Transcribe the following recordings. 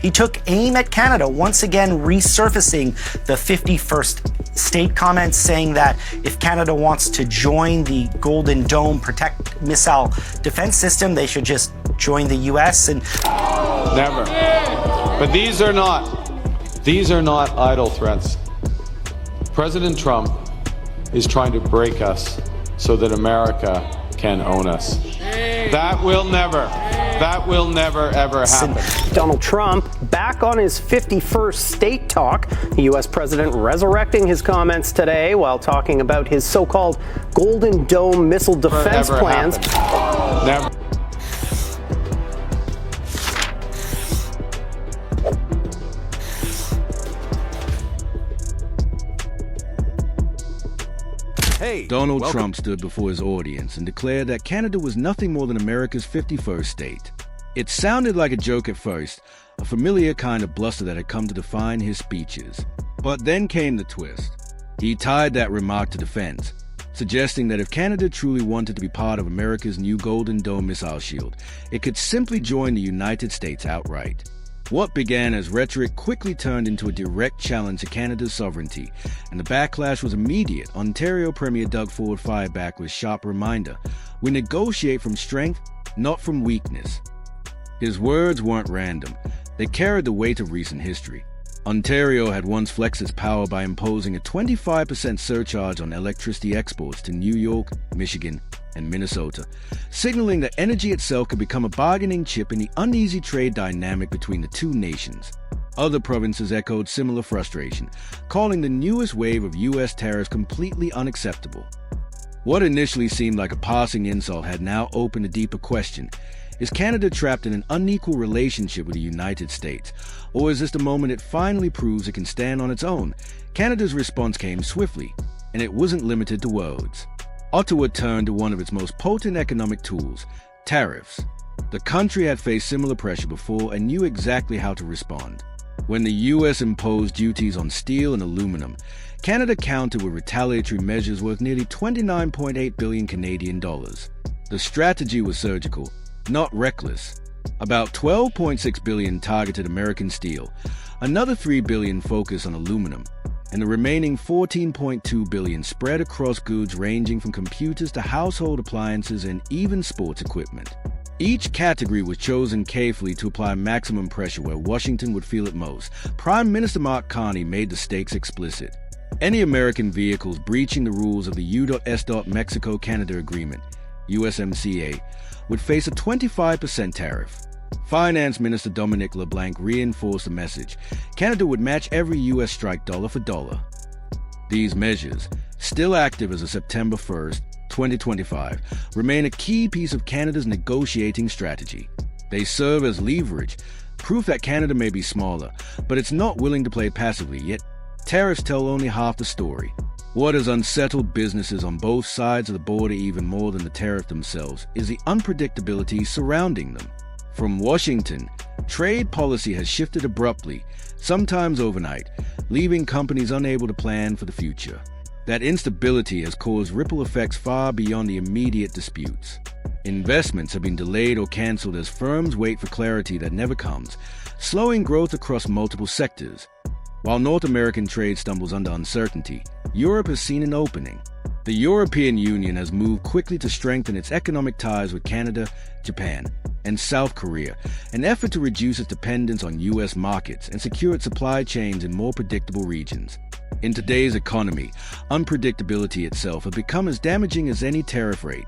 He took aim at Canada, once again resurfacing the 51st state comments, saying that if Canada wants to join the Golden Dome protect missile defense system, they should just join the U.S. and never. But these are not idle threats. President Trump is trying to break us so that America can own us. That will never ever happen. Donald Trump back on his 51st state talk. The U.S. president resurrecting his comments today while talking about his so-called Golden Dome missile defense plans. Never. Donald Trump stood before his audience and declared that Canada was nothing more than America's 51st state. It sounded like a joke at first, a familiar kind of bluster that had come to define his speeches. But then came the twist. He tied that remark to defense, suggesting that if Canada truly wanted to be part of America's new Golden Dome missile shield, it could simply join the United States outright. What began as rhetoric quickly turned into a direct challenge to Canada's sovereignty, and the backlash was immediate. Ontario Premier Doug Ford fired back with a sharp reminder: we negotiate from strength, not from weakness. His words weren't random. They carried the weight of recent history. Ontario had once flexed its power by imposing a 25% surcharge on electricity exports to New York, Michigan, and Minnesota, signaling that energy itself could become a bargaining chip in the uneasy trade dynamic between the two nations. Other provinces echoed similar frustration, calling the newest wave of U.S. tariffs completely unacceptable. What initially seemed like a passing insult had now opened a deeper question. Is Canada trapped in an unequal relationship with the United States? Or is this the moment it finally proves it can stand on its own? Canada's response came swiftly, and it wasn't limited to words. Ottawa turned to one of its most potent economic tools, tariffs. The country had faced similar pressure before and knew exactly how to respond. When the U.S. imposed duties on steel and aluminum, Canada countered with retaliatory measures worth nearly 29.8 billion Canadian dollars. The strategy was surgical, not reckless. About 12.6 billion targeted American steel, another 3 billion focused on aluminum, and the remaining 14.2 billion spread across goods ranging from computers to household appliances and even sports equipment. Each category was chosen carefully to apply maximum pressure where Washington would feel it most. Prime Minister Mark Carney made the stakes explicit. Any American vehicles breaching the rules of the U.S. Mexico-Canada Agreement, USMCA, would face a 25% tariff. Finance Minister Dominic LeBlanc reinforced the message: Canada would match every U.S. strike dollar for dollar. These measures, still active as of September 1st, 2025, remain a key piece of Canada's negotiating strategy. They serve as leverage, proof that Canada may be smaller, but it's not willing to play passively, yet tariffs tell only half the story. What has unsettled businesses on both sides of the border even more than the tariff themselves is the unpredictability surrounding them. From Washington, trade policy has shifted abruptly, sometimes overnight, leaving companies unable to plan for the future. That instability has caused ripple effects far beyond the immediate disputes. Investments have been delayed or cancelled as firms wait for clarity that never comes, slowing growth across multiple sectors. While North American trade stumbles under uncertainty, Europe has seen an opening. The European Union has moved quickly to strengthen its economic ties with Canada, Japan, and South Korea, an effort to reduce its dependence on U.S. markets and secure its supply chains in more predictable regions. In today's economy, unpredictability itself has become as damaging as any tariff rate.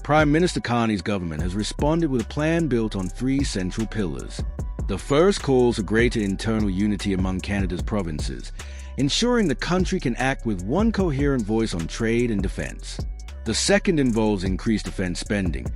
Prime Minister Carney's government has responded with a plan built on 3 central pillars. The first calls for greater internal unity among Canada's provinces, ensuring the country can act with one coherent voice on trade and defense. The second involves increased defense spending,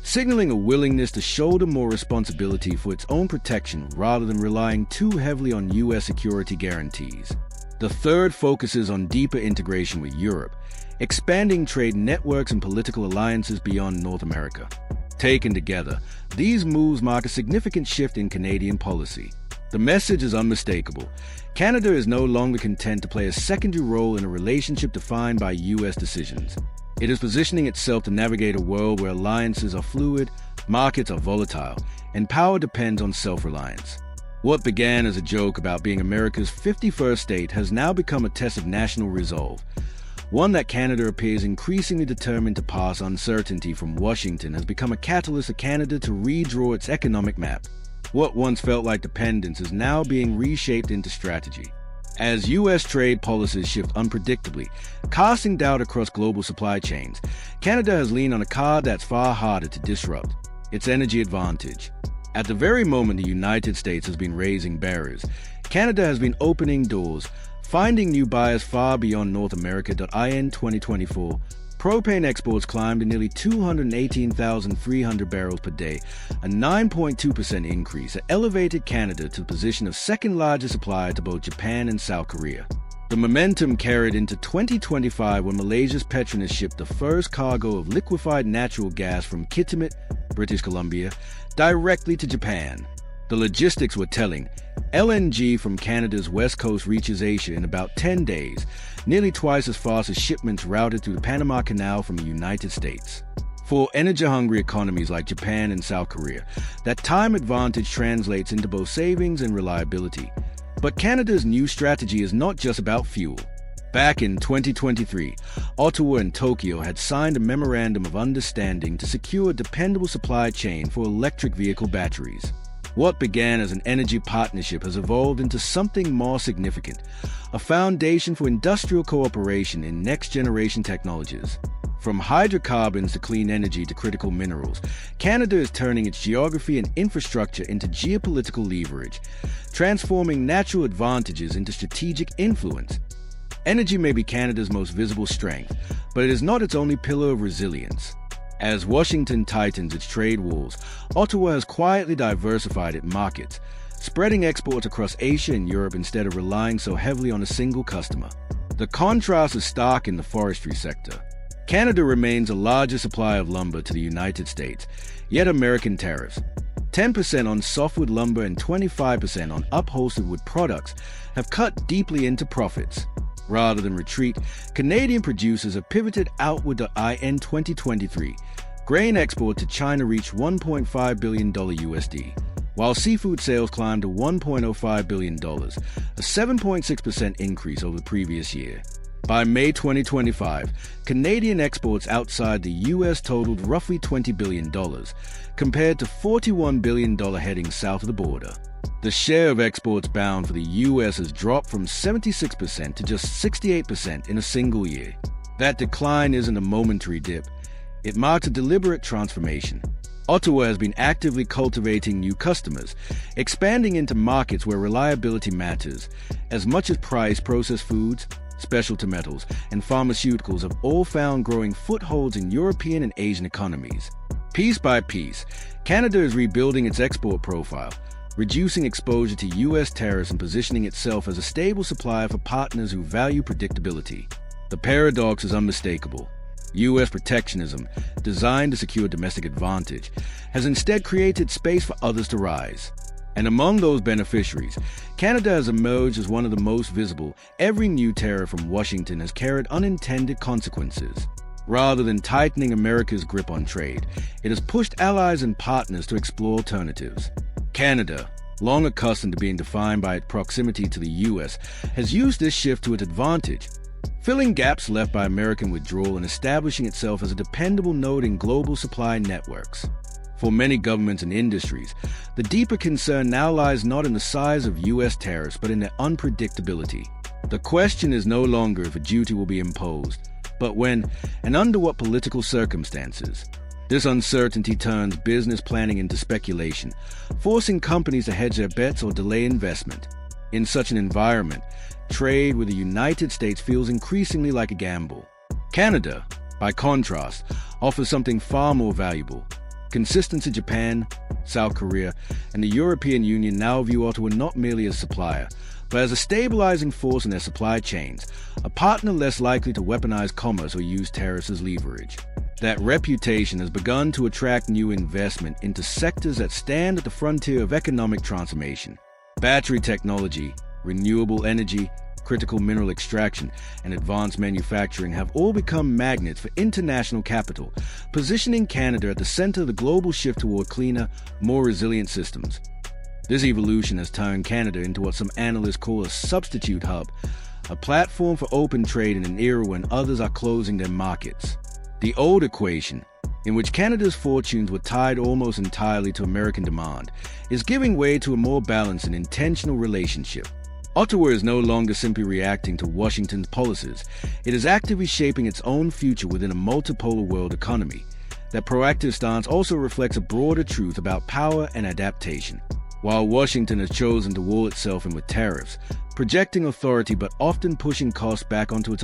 signaling a willingness to shoulder more responsibility for its own protection rather than relying too heavily on U.S. security guarantees. The third focuses on deeper integration with Europe, expanding trade networks and political alliances beyond North America. Taken together, these moves mark a significant shift in Canadian policy. The message is unmistakable. Canada is no longer content to play a secondary role in a relationship defined by U.S. decisions. It is positioning itself to navigate a world where alliances are fluid, markets are volatile, and power depends on self-reliance. What began as a joke about being America's 51st state has now become a test of national resolve. One that Canada appears increasingly determined to pass uncertainty from Washington has become a catalyst for Canada to redraw its economic map. What once felt like dependence is now being reshaped into strategy. As U.S. trade policies shift unpredictably, casting doubt across global supply chains, Canada has leaned on a card that's far harder to disrupt: its energy advantage. At the very moment the United States has been raising barriers, Canada has been opening doors, finding new buyers far beyond North America. In 2024, propane exports climbed to nearly 218,300 barrels per day, a 9.2% increase that elevated Canada to the position of second largest supplier to both Japan and South Korea. The momentum carried into 2025 when Malaysia's Petronas shipped the first cargo of liquefied natural gas from Kitimat, British Columbia, directly to Japan. The logistics were telling. LNG from Canada's west coast reaches Asia in about 10 days, nearly twice as fast as shipments routed through the Panama Canal from the United States. For energy-hungry economies like Japan and South Korea, that time advantage translates into both savings and reliability. But Canada's new strategy is not just about fuel. Back in 2023, Ottawa and Tokyo had signed a memorandum of understanding to secure a dependable supply chain for electric vehicle batteries. What began as an energy partnership has evolved into something more significant, a foundation for industrial cooperation in next-generation technologies. From hydrocarbons to clean energy to critical minerals, Canada is turning its geography and infrastructure into geopolitical leverage, transforming natural advantages into strategic influence. Energy may be Canada's most visible strength, but it is not its only pillar of resilience. As Washington tightens its trade walls, Ottawa has quietly diversified its markets, spreading exports across Asia and Europe instead of relying so heavily on a single customer. The contrast is stark in the forestry sector. Canada remains the largest supplier of lumber to the United States, yet American tariffs, 10% on softwood lumber and 25% on upholstered wood products, have cut deeply into profits. Rather than retreat, Canadian producers have pivoted outward. In 2023, grain export to China reached $1.5 billion USD, while seafood sales climbed to $1.05 billion, a 7.6% increase over the previous year. By May 2025, Canadian exports outside the U.S. totaled roughly $20 billion, compared to $41 billion heading south of the border. The share of exports bound for the U.S. has dropped from 76% to just 68% in a single year. That decline isn't a momentary dip. It marks a deliberate transformation. Ottawa has been actively cultivating new customers, expanding into markets where reliability matters. As much as price, processed foods, specialty metals, and pharmaceuticals have all found growing footholds in European and Asian economies. Piece by piece, Canada is rebuilding its export profile, reducing exposure to U.S. tariffs and positioning itself as a stable supplier for partners who value predictability. The paradox is unmistakable. U.S. protectionism, designed to secure domestic advantage, has instead created space for others to rise. And among those beneficiaries, Canada has emerged as one of the most visible. Every new tariff from Washington has carried unintended consequences. Rather than tightening America's grip on trade, it has pushed allies and partners to explore alternatives. Canada, long accustomed to being defined by its proximity to the U.S., has used this shift to its advantage, filling gaps left by American withdrawal and establishing itself as a dependable node in global supply networks. For many governments and industries, the deeper concern now lies not in the size of U.S. tariffs, but in their unpredictability. The question is no longer if a duty will be imposed, but when and under what political circumstances. This uncertainty turns business planning into speculation, forcing companies to hedge their bets or delay investment. In such an environment, trade with the United States feels increasingly like a gamble. Canada, by contrast, offers something far more valuable. Consistence in Japan, South Korea, and the European Union now view Ottawa not merely as a supplier, but as a stabilizing force in their supply chains, a partner less likely to weaponize commerce or use tariffs as leverage. That reputation has begun to attract new investment into sectors that stand at the frontier of economic transformation. Battery technology, renewable energy, critical mineral extraction, and advanced manufacturing have all become magnets for international capital, positioning Canada at the center of the global shift toward cleaner, more resilient systems. This evolution has turned Canada into what some analysts call a substitute hub, a platform for open trade in an era when others are closing their markets. The old equation, in which Canada's fortunes were tied almost entirely to American demand, is giving way to a more balanced and intentional relationship. Ottawa is no longer simply reacting to Washington's policies. It is actively shaping its own future within a multipolar world economy. That proactive stance also reflects a broader truth about power and adaptation. While Washington has chosen to wall itself in with tariffs, projecting authority but often pushing costs back onto its